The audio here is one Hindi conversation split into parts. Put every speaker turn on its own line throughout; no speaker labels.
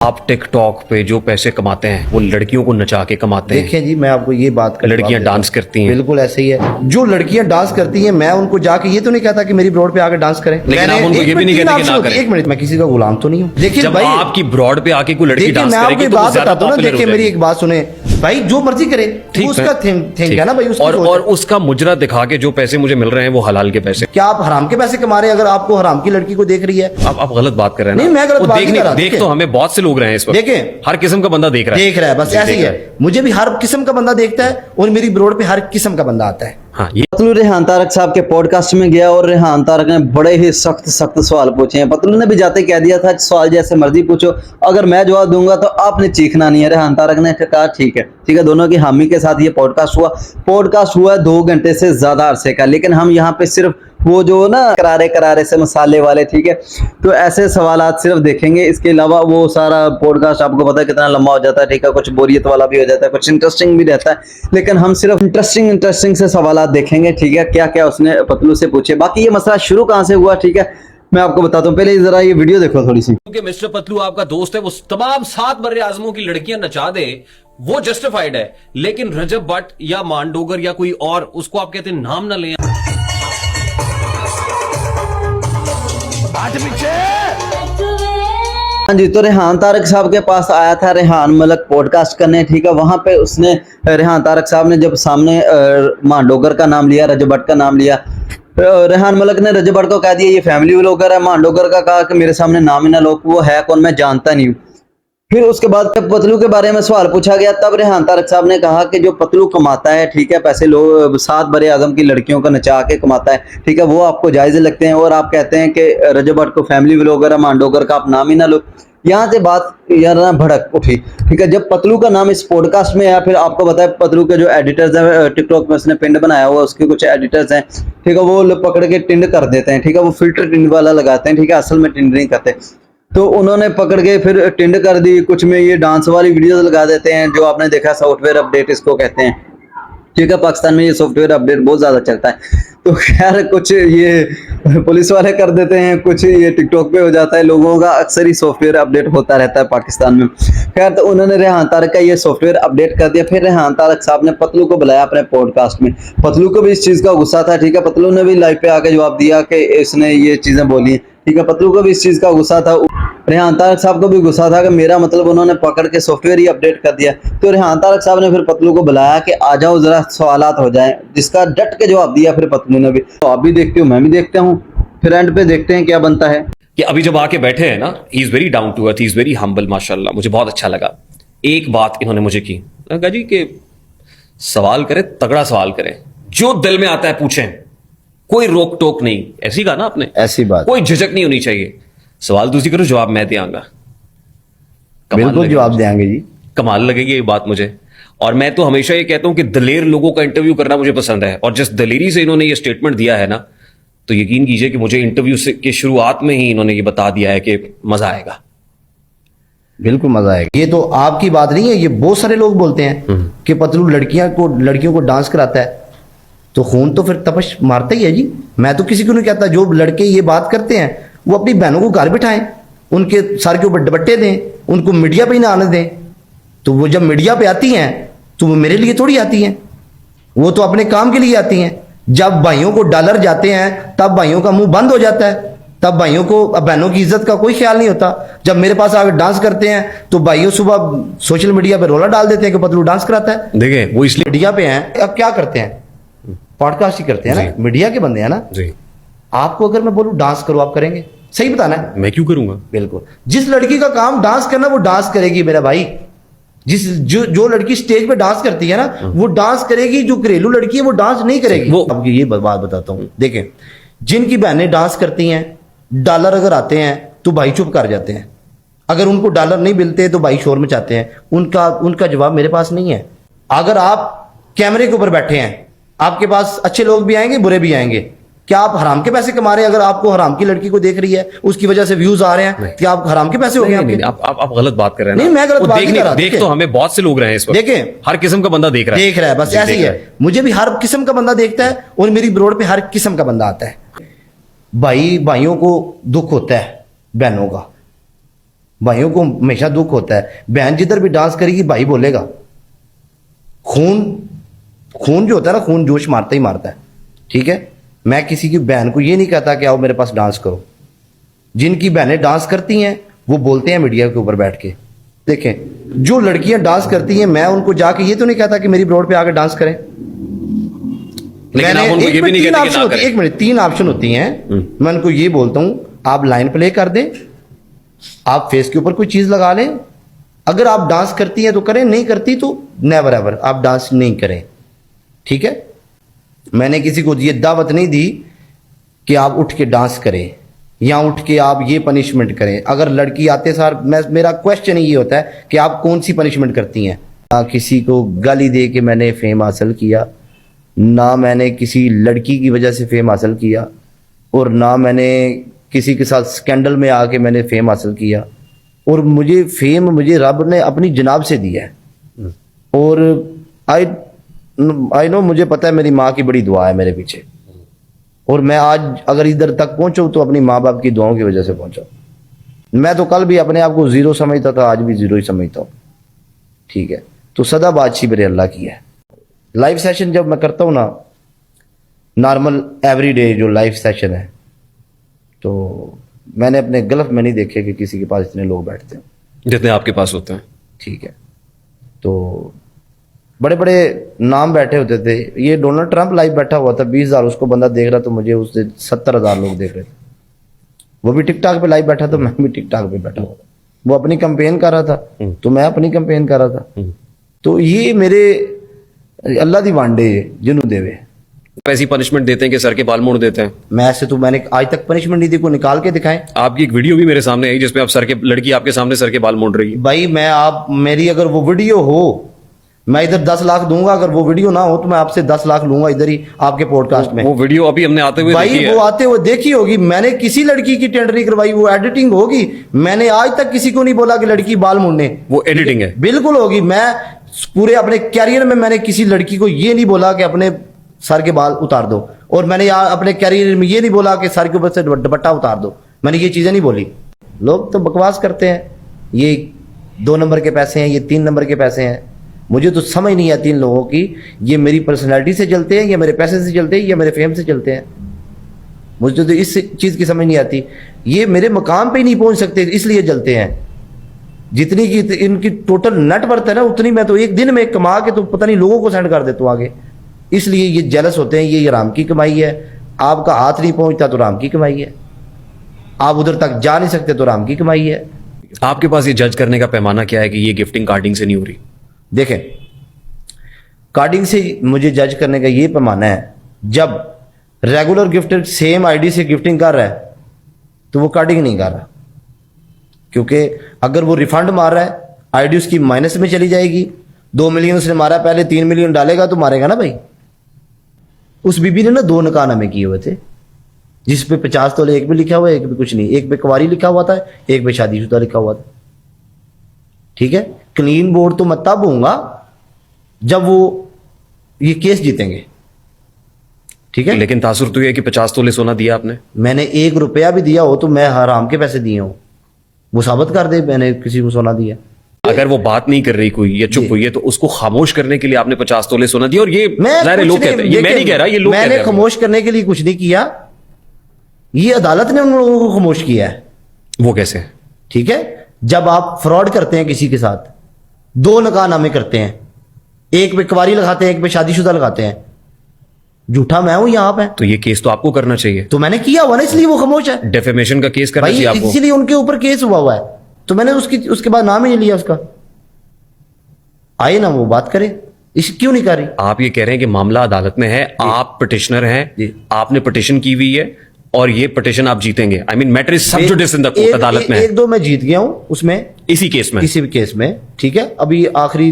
आप टिकटॉक पे जो पैसे कमाते हैं वो लड़कियों को नचा के कमाते हैं।
देखिए जी, मैं आपको ये बात कर,
लड़कियां डांस करती हैं,
बिल्कुल ऐसे ही है। जो लड़कियां डांस करती हैं, मैं उनको जाके ये तो नहीं कहता कि मेरी ब्रॉड पे आके डांस करें,
लेकिन आप उनको ये भी नहीं कहते कि ना करें।
एक मिनट, मैं किसी का गुलाम तो नहीं हूँ। देखिए
जब
भाई,
आपकी ब्रॉड पे आके कोई लड़की डांस करेगी तो
बात
ज्यादा
बताता हूँ ना।
पॉपुलर हो
देखिए मेरी एक बात सुने भाई, जो मर्जी करे,
ठीक
उसका थिंक है ना भाई, उसका
और उसका मुजरा दिखा के जो पैसे मुझे मिल रहे हैं वो हलाल के पैसे।
क्या आप हराम के पैसे कमा रहे हैं? अगर आपको हराम की लड़की को देख रही है,
आप गलत बात कर रहे हैं ना।
नहीं, मैं गलत बात नहीं कर रहा।
देख तो हमें बहुत से लोग रहे हैं इस वक्त,
देखें
हर किस्म का बंदा देख रहा
है, बस ऐसे ही है। मुझे भी हर किस्म का बंदा देखता है और मेरी ब्रॉड पे हर किस्म का बंदा आता है।
हाँ, ये
पतलू रेहान तारक साहब के पॉडकास्ट में गया और रेहान तारक ने बड़े ही सख्त सवाल पूछे हैं। पतलू ने भी जाते कह दिया था सवाल जैसे मर्जी पूछो, अगर मैं जवाब दूंगा तो आपने चीखना नहीं है। रेहान तारक ने कहा ठीक है। दोनों की हामी के साथ ये पॉडकास्ट हुआ 2 घंटे से ज्यादा अरसे का, लेकिन हम यहाँ पे सिर्फ वो जो ना करारे से मसाले वाले, ठीक है, तो ऐसे सवालात सिर्फ देखेंगे। इसके अलावा वो सारा पॉडकास्ट आपको पता है कितना लंबा हो जाता है, ठीक है, कुछ बोरियत वाला भी हो जाता है, कुछ इंटरेस्टिंग भी रहता है, लेकिन हम सिर्फ इंटरेस्टिंग से सवालात देखेंगे, ठीक है। क्या क्या उसने पतलू से पूछे। बाकी ये मसला शुरू कहाँ से हुआ, ठीक है, मैं आपको बताता हूँ। पहले जरा ये वीडियो देखो थोड़ी सी।
क्योंकि मिस्टर पतलू आपका दोस्त है, वो तमाम 7 बर्रे आजमों की लड़कियां नचा दे, वो जस्टिफाइड है। लेकिन रजब भट्ट या मांडोगर या कोई और, उसको आप कहते हैं नाम ना लें।
हाँ जी, तो रेहान तारक साहब के पास आया था रेहान मलक पॉडकास्ट करने, ठीक है। वहां पे उसने रेहान तारक साहब ने जब सामने मांडोगर का नाम लिया, रजब भट्ट का नाम लिया, रेहान मलक ने रजब भट्ट को कह दिया ये फैमिली व्लॉगर है। मांडोगर का कहा कि मेरे सामने नाम ही ना लो, वो है कौन, मैं जानता नहीं हूँ। फिर उसके बाद जब पतलू के बारे में सवाल पूछा गया, तब रेहान तारक साहब ने कहा कि जो पतलू कमाता है, ठीक है, पैसे लोग 7 बड़े आजम की लड़कियों का नचा के कमाता है, ठीक है, वो आपको जायज लगते हैं और आप कहते हैं कि रजब भट्ट को फैमिली व्लॉगर है, मांडोगर का आप नाम ही ना लो। यहाँ से बात यार ना भड़क उठी, ठीक है। जब पतलू का नाम इस पॉडकास्ट में आया, फिर आपको पता है पतलू के जो एडिटर्स हैं, टिकटॉक में उसने पिंड बनाया हुआ, उसके कुछ एडिटर्स हैं, ठीक है, वो पकड़ के टिंड कर देते हैं, ठीक है, वो फिल्टर टिंड वाला लगाते हैं, ठीक है, असल में टिंड नहीं करते। तो उन्होंने पकड़ के फिर टिंड कर दी। कुछ में ये डांस वाली वीडियोस लगा देते हैं, जो आपने देखा सॉफ्टवेयर अपडेट इसको कहते हैं, ठीक है। पाकिस्तान में ये सॉफ्टवेयर अपडेट बहुत ज्यादा चलता है। तो खैर कुछ ये पुलिस वाले कर देते हैं, कुछ ये टिकटॉक पे हो जाता है, लोगों का अक्सर ही सॉफ्टवेयर अपडेट होता रहता है पाकिस्तान में। खैर, तो उन्होंने रेहान तारक का ये सॉफ्टवेयर अपडेट कर दिया। फिर रेहान तारक साहब ने पतलू को बुलाया अपने पॉडकास्ट में। पतलू को भी इस चीज का गुस्सा था, ठीक है। पतलू ने भी लाइव पे आके जवाब दिया कि इसने ये चीजें बोली, ठीक है। पतलू को भी इस चीज का गुस्सा था, रेहान तारक साहब को भी गुस्सा था कि मेरा मतलब उन्होंने पकड़ के सॉफ्टवेयर ही अपडेट कर दिया। तो रेहान तारक साहब ने फिर पतलू को बुलाया कि आ जाओ जरा सवालात हो जाएं, जिसका डट के जवाब दिया फिर पतलू ने भी। तो आप भी देखते हो, मैं भी देखता हूँ, फिर एंड पे देखते हैं क्या बनता है।
कि अभी जब आके बैठे हैं ना, he is very down to earth, he is very humble, माशाल्लाह, मुझे बहुत अच्छा लगा। एक बात इन्होंने मुझे की, कहा जी कि सवाल करें, तगड़ा सवाल करें, जो दिल में आता है पूछें, कोई रोक टोक नहीं। ऐसी कहा ना आपने,
ऐसी बात,
कोई झिझक नहीं होनी चाहिए। सवाल दूसरी करो, जवाब मैं देंगा,
बिल्कुल जवाब देंगे जी,
कमाल लगेगी ये बात मुझे। और मैं तो हमेशा ये कहता हूं कि दलेर लोगों का इंटरव्यू करना मुझे पसंद है, और जिस दलेरी से इन्होंने ये स्टेटमेंट दिया है ना, तो यकीन कीजिए कि मुझे इंटरव्यू से की शुरुआत में ही इन्होंने ये बता दिया है कि मजा आएगा,
बिल्कुल मजा आएगा। ये तो आपकी बात नहीं है, ये बहुत सारे लोग बोलते हैं कि पतलू लड़कियों को डांस कराता है, तो खून तो फिर तपश मारता ही है जी। मैं तो किसी को नहीं कहता, जो लड़के ये बात करते हैं वो अपनी बहनों को घर बिठाएं, उनके सर के ऊपर दुपट्टे दें, उनको मीडिया पे ही ना आने दें। तो वो जब मीडिया पे आती हैं तो वो मेरे लिए थोड़ी आती हैं, वो तो अपने काम के लिए आती हैं। जब भाइयों को डॉलर जाते हैं तब भाइयों का मुंह बंद हो जाता है, तब भाइयों को बहनों की इज्जत का कोई ख्याल नहीं होता। जब मेरे पास आकर डांस करते हैं तो भाइयों सुबह सोशल मीडिया पे रोला डाल देते हैं कि पतलू डांस कराता है।
देखें वो इसलिए
मीडिया पे हैं, अब क्या करते हैं, पॉडकास्ट ही करते हैं ना, मीडिया के बंदे हैं ना
जी।
आपको अगर मैं बोलूं डांस करो, आप करेंगे? सही बताना है,
मैं क्यों करूंगा?
बिल्कुल। जिस लड़की का काम डांस करना वो डांस करेगी मेरा भाई। जो लड़की स्टेज पे डांस करती है ना वो डांस करेगी, जो घरेलू लड़की है वो डांस नहीं करेगी। वो अब ये बात बताता हूं, देखें, जिनकी बहनें डांस करती हैं, डॉलर अगर आते हैं तो भाई चुप कर जाते हैं, अगर उनको डॉलर नहीं मिलते तो भाई शोर मचाते हैं। उनका जवाब मेरे पास नहीं है। अगर आप कैमरे के ऊपर बैठे हैं, आपके पास अच्छे लोग भी आएंगे, बुरे भी आएंगे। क्या आप हराम के पैसे कमा रहे हैं? अगर आपको हराम की लड़की को देख रही है, उसकी वजह से व्यूज आ रहे हैं, क्या आप हराम के पैसे हो गए?
आप गलत बात कर रहे हैं।
नहीं, मैं गलत बात नहीं कर रहा।
देख तो हमें बहुत से लोग रहे हैं इस वक्त, देखें, हर किस्म का बंदा देख रहा है,
बस ऐसे ही है। मुझे भी हर किस्म का बंदा देखता है और मेरी ब्रॉड पे हर किस्म का बंदा आता है। भाइयों को दुख होता है बहनों का, भाइयों को हमेशा दुख होता है। बहन जिधर भी डांस करेगी भाई बोलेगा। खून जो होता है ना, खून जोश मारता ही मारता है। ठीक है, मैं किसी की बहन को ये नहीं कहता कि आओ मेरे पास डांस करो। जिनकी बहनें डांस करती हैं वो बोलते हैं मीडिया के ऊपर बैठ के। देखें, जो लड़कियां डांस करती हैं, मैं उनको जाके ये तो नहीं कहता कि मेरी ब्रोड पे आकर डांस करें।
लेकिन आप उनको ये भी नहीं कहते कि ना करें।
एक मिनट, 3 ऑप्शन होती हैं। मैं उनको ये बोलता हूं, आप लाइन प्ले कर दें, आप फेस के ऊपर कोई चीज लगा लें। अगर आप डांस करती हैं तो करें, नहीं करती तो नेवर एवर आप डांस नहीं करें। ठीक है, मैंने किसी को ये दावत नहीं दी कि आप उठ के डांस करें या उठ के आप ये पनिशमेंट करें। अगर लड़की आते सार मेरा क्वेश्चन ही ये होता है कि आप कौन सी पनिशमेंट करती हैं। ना किसी को गाली दे के मैंने फेम हासिल किया, ना मैंने किसी लड़की की वजह से फेम हासिल किया, और ना मैंने किसी के साथ स्कैंडल में आके मैंने फेम हासिल किया। और मुझे फेम मुझे रब ने अपनी जनाब से दिया है। और आई नो, मुझे पता है मेरी माँ की बड़ी दुआ है मेरे पीछे, और मैं आज अगर इधर तक पहुंचा तो अपनी माँ बाप की दुआओं की वजह से पहुंचा। मैं तो कल भी अपने आप को जीरो समझता था, आज भी जीरो ही समझता हूँ। ठीक है, तो सदा बादशाही मेरे अल्लाह की है। लाइव सेशन जब मैं करता हूँ ना, नॉर्मल एवरीडे जो लाइव सेशन है, तो मैंने अपने गल्फ में नहीं देखे कि किसी के पास इतने लोग बैठते हैं
जितने आपके पास होते हैं।
ठीक है, तो बड़े बड़े नाम बैठे होते थे। ये डोनाल्ड ट्रंप लाइव बैठा हुआ था, 20,000 उसको बंदा देख रहा, तो मुझे उससे 70,000 लोग देख रहे थे। वो भी टिकटॉक पे लाइव बैठा था, मैं भी टिकटॉक पे बैठा हुआ था। वो अपनी कैंपेन कर रहा था तो मैं अपनी कैंपेन कर रहा था। तो ये मेरे अल्लाह दी वांडे जिन्हों देवे।
ऐसी पनिशमेंट देते हैं कि सर के बाल मोड़ देते हैं।
मैं ऐसे तो मैंने आज तक पनिशमेंट नहीं दी, को निकाल के दिखाएं।
आपकी एक वीडियो भी मेरे सामने आई जिसमें आप लड़की आपके सामने सर के बाल मोड़ रही है।
भाई मेरी अगर वो वीडियो हो, मैं इधर 10 लाख दूंगा। अगर वो वीडियो ना हो तो मैं आपसे 10 लाख लूंगा इधर ही आपके पॉडकास्ट में।
वो वीडियो अभी हमने आते हुए देखी
भाई
है।
वो आते हुए देखी होगी। मैंने किसी लड़की की टेंडरिंग करवाई, वो एडिटिंग होगी। मैंने आज तक किसी को नहीं बोला कि लड़की बाल मुड़ने,
वो एडिटिंग है।
बिल्कुल होगी। मैं पूरे अपने कैरियर में मैंने किसी लड़की को ये नहीं बोला कि अपने सर के बाल उतार दो, और मैंने अपने कैरियर में ये नहीं बोला कि सर के ऊपर से दुपट्टा उतार दो। मैंने ये चीजें नहीं बोली। लोग तो बकवास करते हैं, ये 2 नंबर के पैसे हैं, ये 3 नंबर के पैसे हैं। मुझे तो समझ नहीं आती इन लोगों की, ये मेरी पर्सनैलिटी से चलते हैं या मेरे पैसे से चलते हैं या मेरे फेम से चलते हैं। मुझे तो इस चीज की समझ नहीं आती। ये मेरे मकाम पे ही नहीं पहुंच सकते इसलिए जलते हैं। जितनी की इनकी टोटल नेट वर्थ है ना, उतनी मैं तो एक दिन में कमा के तो पता नहीं लोगों को सेंड कर देता हूँ आगे। इसलिए ये जेलस होते हैं। ये राम की कमाई है। आपका हाथ नहीं पहुंचता तो राम की कमाई है। आप उधर तक जा नहीं सकते तो राम की कमाई है।
आपके पास ये जज करने का पैमाना क्या है कि ये गिफ्टिंग कार्डिंग से नहीं हो रही?
देखें, कार्डिंग से मुझे जज करने का ये पैमाना है, जब रेगुलर गिफ्टर सेम आईडी से गिफ्टिंग कर रहा है तो वो कार्डिंग नहीं कर रहा। क्योंकि अगर वो रिफंड मार रहा है, आईडी उसकी माइनस में चली जाएगी। 2 मिलियन उसने मारा, पहले 3 मिलियन डालेगा तो मारेगा ना भाई। उस बीबी ने ना 2 निकाहनामे किए हुए थे, जिस पे 50 तोले एक पे लिखा हुआ है, एक पे कुछ नहीं। एक पे कुंवारी लिखा हुआ था, एक पे शादीशुदा लिखा हुआ था। ठीक है, क्लीन बोर्ड तो मैं तब होऊंगा जब वो ये केस जीतेंगे। ठीक है,
लेकिन तासुर तो ये है कि 50 तोले सोना दिया आपने।
मैंने 1 रुपया भी दिया हो तो मैं हराम के पैसे दिए हो, वो साबित कर दे मैंने किसी को सोना दिया।
अगर वो बात नहीं कर रही कोई या चुप हुई है तो उसको खामोश करने के लिए आपने 50 तोले सोना दिया। और ये ज़ाहिर है लोग कहते हैं, ये मैं नहीं कह रहा, ये लोग कहते
मैंने
हैं।
खामोश करने के लिए कुछ नहीं किया, ये अदालत ने उन लोगों को खामोश किया है।
वो कैसे?
ठीक है, जब आप फ्रॉड करते हैं किसी के साथ, 2 निकाहनामे करते हैं, एक पे कुंवारी लगाते हैं, एक पे शादीशुदा लगाते हैं, झूठा मैं हूं यहां पे,
तो ये केस तो आपको करना चाहिए।
तो मैंने किया हुआ ना, इसलिए वो खामोश है।
डेफेमेशन का केस करना चाहिए
भाई
आपको।
इसीलिए उनके ऊपर केस हुआ है, तो मैंने उसके बाद नाम ही नहीं लिया उसका। आए ना वो बात करे, इस क्यों नहीं कर रही?
आप ये कह रहे हैं कि मामला अदालत में है, आप पिटिशनर हैं, आपने पिटिशन की हुई है और ये पिटिशन आप जीतेंगे। आई मीन मैटर इज सब जुडिस इन द कोर्ट, अदालत में है।
1-2 मैं जीत गया हूं उसमें,
इसी केस में,
किसी भी केस में। ठीक है, अभी आखिरी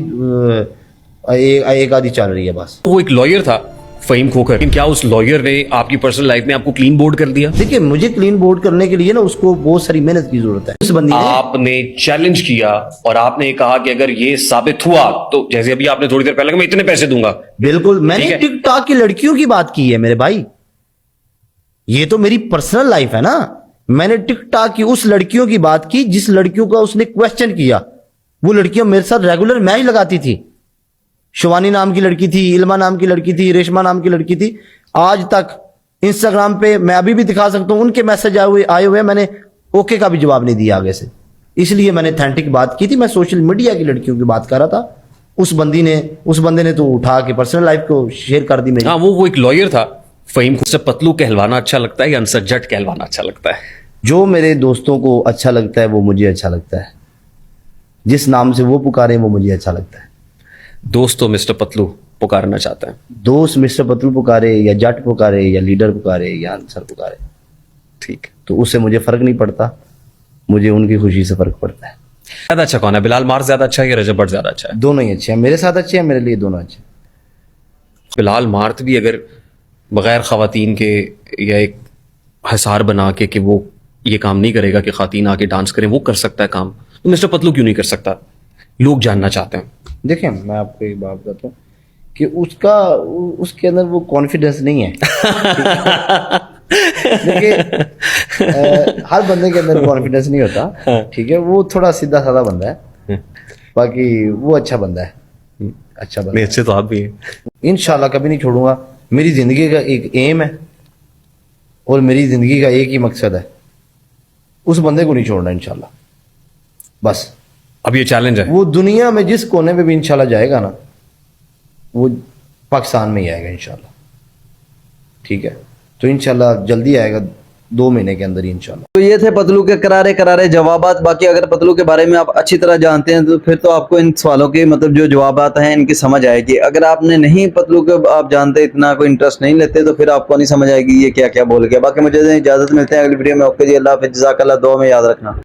एक आधी चल रही है बस।
वो एक लॉयर था फहीम खोखर, लेकिन क्या उस लॉयर ने आपकी पर्सनल लाइफ में आपको क्लीन बोर्ड कर दिया?
देखिए, मुझे क्लीन बोर्ड करने के लिए ना उसको बहुत सारी मेहनत की जरूरत है। उस बंदी ने
आपने चैलेंज किया और आपने कहा कि अगर ये साबित हुआ तो, जैसे अभी आपने थोड़ी देर पहले कहा मैं इतने पैसे दूंगा।
बिल्कुल, मैंने
ठीक है।
टिकटॉक की लड़कियों की बात की है मेरे भाई। ये तो मेरी पर्सनल लाइफ है ना, मैंने टिकटॉक की उस लड़कियों की बात की जिस लड़कियों का उसने क्वेश्चन किया। वो लड़कियां मेरे साथ रेगुलर मैच लगाती थी। शिवानी नाम की लड़की थी, इल्मा नाम की लड़की थी, रेशमा नाम की लड़की थी। आज तक इंस्टाग्राम पे मैं अभी भी दिखा सकता हूं, उनके मैसेज आए हुए, मैंने ओके का भी जवाब नहीं दिया आगे से। इसलिए मैंने ऑथेंटिक बात की थी। मैं सोशल मीडिया की लड़कियों की बात कर रहा था। उस बंदे ने तो उठा के पर्सनल लाइफ को शेयर कर दी मेरी।
हाँ, वो एक लॉयर था फहीम। उससे पतलू कहलवाना अच्छा लगता है या आंसर जट कहलवाना अच्छा लगता है?
जो मेरे दोस्तों को अच्छा लगता है वो मुझे अच्छा लगता है। जिस नाम से वो पुकारे वो मुझे अच्छा लगता है।
दोस्त तो मिस्टर पतलू पुकारना चाहता है।
दोस्त मिस्टर पतलू पुकारे या जट पुकारे या लीडर पुकारे या आंसर पुकारे,
ठीक।
तो उससे मुझे फर्क नहीं पड़ता। मुझे उनकी खुशी से फर्क पड़ता है।
ज्यादा अच्छा कौन है? बिलाल मार्क ज्यादा अच्छा है या रजब भट्ट ज्यादा अच्छा है?
दोनों ही अच्छे हैं, मेरे साथ अच्छे हैं, मेरे लिए दोनों अच्छे हैं।
बिलाल मार्क भी अगर बगैर खवातीन के या एक हिसार बना के कि वो ये काम नहीं करेगा कि खातीन आके डांस करें, वो कर सकता है काम, तो मिस्टर पतलू क्यों नहीं कर सकता? लोग जानना चाहते हैं।
देखिए, मैं आपको एक बात बताता हूँ कि उसके अंदर वो कॉन्फिडेंस नहीं है। देखिए, हर बंदे के अंदर कॉन्फिडेंस नहीं होता, ठीक है। वो थोड़ा सीधा साधा बंदा है, बाकी वो अच्छा बंदा है, अच्छा बंदा
नहीं, अच्छे तो आप भी हैं।
है। इंशाल्लाह कभी नहीं छोड़ूंगा। मेरी जिंदगी का एक एम है और मेरी जिंदगी का एक ही मकसद है, उस बंदे को नहीं छोड़ना इंशाल्लाह। बस
अब ये चैलेंज है।
वो दुनिया में जिस कोने में भी इंशाल्लाह जाएगा ना, वो पाकिस्तान में ही आएगा इंशाल्लाह, ठीक है। तो इंशाल्लाह जल्दी आएगा, 2 महीने के अंदर ही इंशाल्लाह।
तो ये थे पतलू के करारे करारे जवाबात। बाकी अगर पतलू के बारे में आप अच्छी तरह जानते हैं तो फिर तो आपको इन सवालों के मतलब जो जवाबात हैं इनकी समझ आएगी। अगर आपने नहीं पतलू के आप जानते, इतना कोई इंटरेस्ट नहीं लेते, तो फिर आपको नहीं समझ आएगी ये क्या क्या बोल गया। बाकी मुझे इजाजत, मिलते हैं अगली वीडियो में। ओके जी, अल्लाह हाफिज़, जज़ाकल्लाह, दुआ में याद रखना।